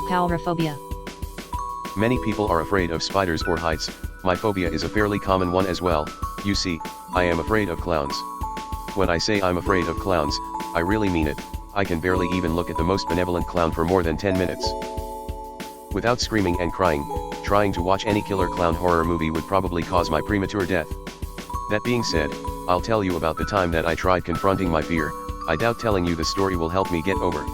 Coulrophobia. Many people are afraid of spiders or heights. My phobia is a fairly common one as well. You see, I am afraid of clowns. When I say I'm afraid of clowns, I really mean it. I can barely even look at the most benevolent clown for more than 10 minutes. Without screaming and crying, trying to watch any killer clown horror movie would probably cause my premature death. That being said, I'll tell you about the time that I tried confronting my fear. I doubt telling you the story will help me get over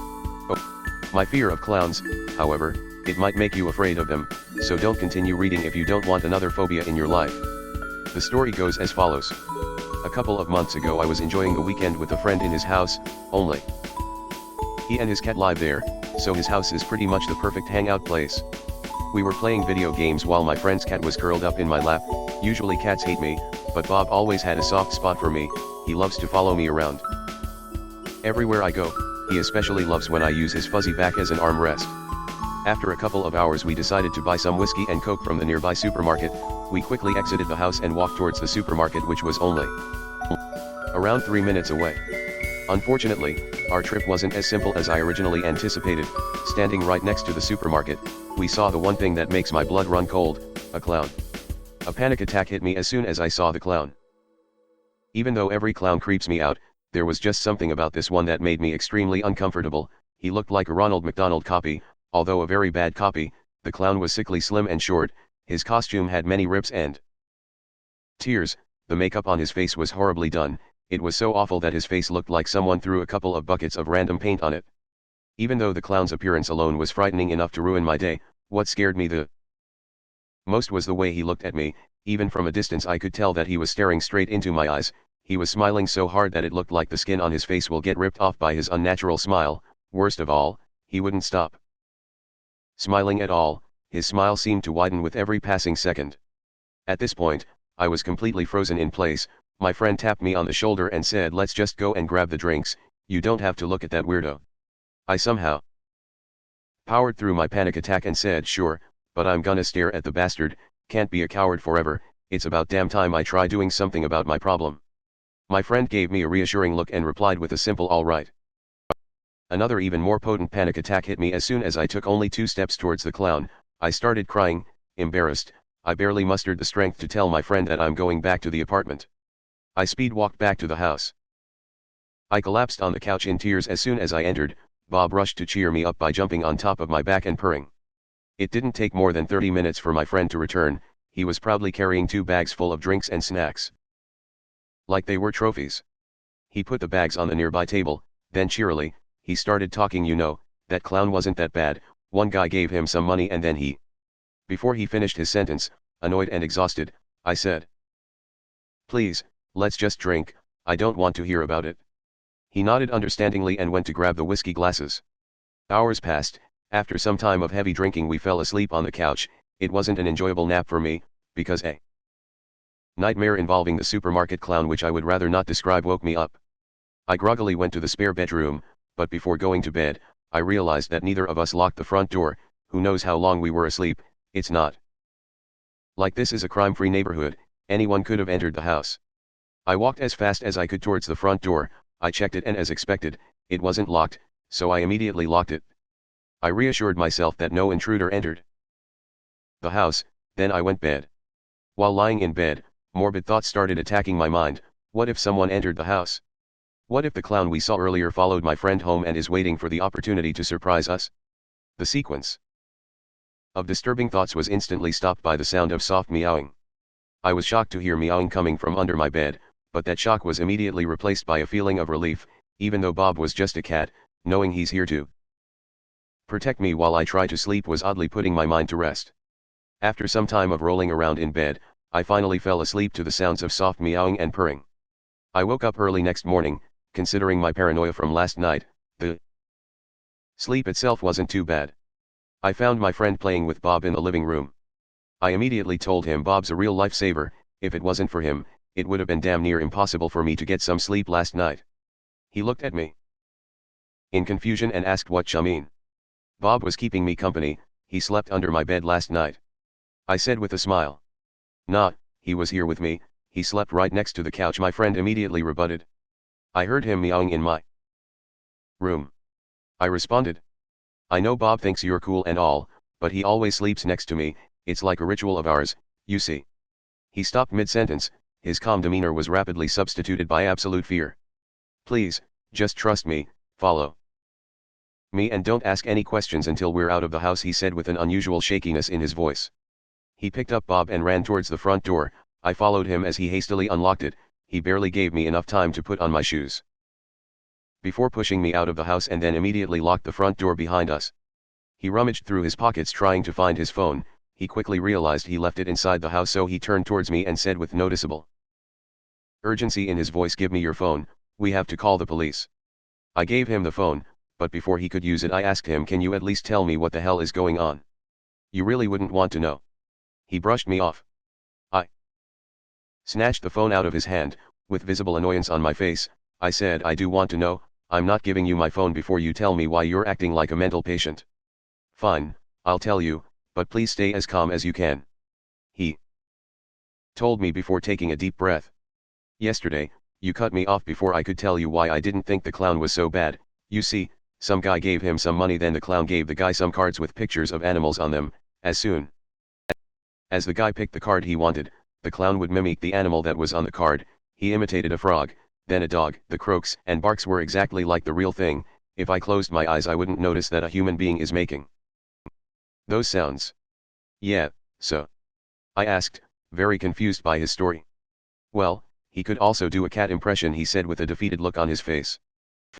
my fear of clowns. However, it might make you afraid of them, so don't continue reading if you don't want another phobia in your life. The story goes as follows. A couple of months ago I was enjoying the weekend with a friend in his house, only he and his cat live there, so his house is pretty much the perfect hangout place. We were playing video games while my friend's cat was curled up in my lap. Usually cats hate me, but Bob always had a soft spot for me. He loves to follow me around everywhere I go. He especially loves when I use his fuzzy back as an armrest. After a couple of hours we decided to buy some whiskey and coke from the nearby supermarket. We quickly exited the house and walked towards the supermarket, which was only around 3 minutes away. Unfortunately, our trip wasn't as simple as I originally anticipated. Standing right next to the supermarket, we saw the one thing that makes my blood run cold: a clown. A panic attack hit me as soon as I saw the clown. Even though every clown creeps me out, there was just something about this one that made me extremely uncomfortable. He looked like a Ronald McDonald copy, although a very bad copy. The clown was sickly slim and short, his costume had many rips and tears, the makeup on his face was horribly done. It was so awful that his face looked like someone threw a couple of buckets of random paint on it. Even though the clown's appearance alone was frightening enough to ruin my day, what scared me the most was the way he looked at me. Even from a distance I could tell that he was staring straight into my eyes. He was smiling so hard that it looked like the skin on his face will get ripped off by his unnatural smile. Worst of all, he wouldn't stop smiling at all. His smile seemed to widen with every passing second. At this point, I was completely frozen in place. My friend tapped me on the shoulder and said, "Let's just go and grab the drinks, you don't have to look at that weirdo." I somehow powered through my panic attack and said, "Sure, but I'm gonna stare at the bastard. Can't be a coward forever. It's about damn time I try doing something about my problem." My friend gave me a reassuring look and replied with a simple "all right." Another even more potent panic attack hit me as soon as I took only 2 steps towards the clown. I started crying, embarrassed. I barely mustered the strength to tell my friend that I'm going back to the apartment. I speed walked back to the house. I collapsed on the couch in tears as soon as I entered. Bob rushed to cheer me up by jumping on top of my back and purring. It didn't take more than 30 minutes for my friend to return. He was proudly carrying 2 bags full of drinks and snacks, like they were trophies. He put the bags on the nearby table, then cheerily, he started talking. "You know, that clown wasn't that bad. One guy gave him some money and then he..." Before he finished his sentence, annoyed and exhausted, I said, "Please, let's just drink, I don't want to hear about it." He nodded understandingly and went to grab the whiskey glasses. Hours passed. After some time of heavy drinking we fell asleep on the couch. It wasn't an enjoyable nap for me, because a nightmare involving the supermarket clown, which I would rather not describe, woke me up. I groggily went to the spare bedroom, but before going to bed, I realized that neither of us locked the front door. Who knows how long we were asleep. It's not like this is a crime-free neighborhood. Anyone could have entered the house. I walked as fast as I could towards the front door. I checked it and, as expected, it wasn't locked, so I immediately locked it. I reassured myself that no intruder entered the house, then I went to bed. While lying in bed, morbid thoughts started attacking my mind. What if someone entered the house? What if the clown we saw earlier followed my friend home and is waiting for the opportunity to surprise us? The sequence of disturbing thoughts was instantly stopped by the sound of soft meowing. I was shocked to hear meowing coming from under my bed, but that shock was immediately replaced by a feeling of relief. Even though Bob was just a cat, knowing he's here to protect me while I try to sleep was oddly putting my mind to rest. After some time of rolling around in bed, I finally fell asleep to the sounds of soft meowing and purring. I woke up early next morning. Considering my paranoia from last night, the sleep itself wasn't too bad. I found my friend playing with Bob in the living room. I immediately told him Bob's a real lifesaver. If it wasn't for him, it would have been damn near impossible for me to get some sleep last night. He looked at me in confusion and asked what you mean. Bob was keeping me company. He slept under my bed last night. I said with a smile. Nah, he was here with me. He slept right next to the couch, my friend immediately rebutted. I heard him meowing in my room. I responded. I know Bob thinks you're cool and all, but he always sleeps next to me, it's like a ritual of ours, you see. He stopped mid-sentence, his calm demeanor was rapidly substituted by absolute fear. Please, just trust me, follow me and don't ask any questions until we're out of the house, he said with an unusual shakiness in his voice. He picked up Bob and ran towards the front door. I followed him as he hastily unlocked it. He barely gave me enough time to put on my shoes before pushing me out of the house and then immediately locked the front door behind us. He rummaged through his pockets trying to find his phone. He quickly realized he left it inside the house, so he turned towards me and said with noticeable urgency in his voice, "Give me your phone, we have to call the police." I gave him the phone, but before he could use it I asked him, "Can you at least tell me what the hell is going on? You really wouldn't want to know." He brushed me off. I snatched the phone out of his hand, with visible annoyance on my face. I said, "I do want to know, I'm not giving you my phone before you tell me why you're acting like a mental patient." "Fine, I'll tell you, but please stay as calm as you can," he told me before taking a deep breath. "Yesterday, you cut me off before I could tell you why I didn't think the clown was so bad. You see, some guy gave him some money, then the clown gave the guy some cards with pictures of animals on them. As soon as the guy picked the card he wanted, the clown would mimic the animal that was on the card. He imitated a frog, then a dog. The croaks and barks were exactly like the real thing. If I closed my eyes I wouldn't notice that a human being is making those sounds." "Yeah, so?" I asked, very confused by his story. "Well, he could also do a cat impression," he said with a defeated look on his face.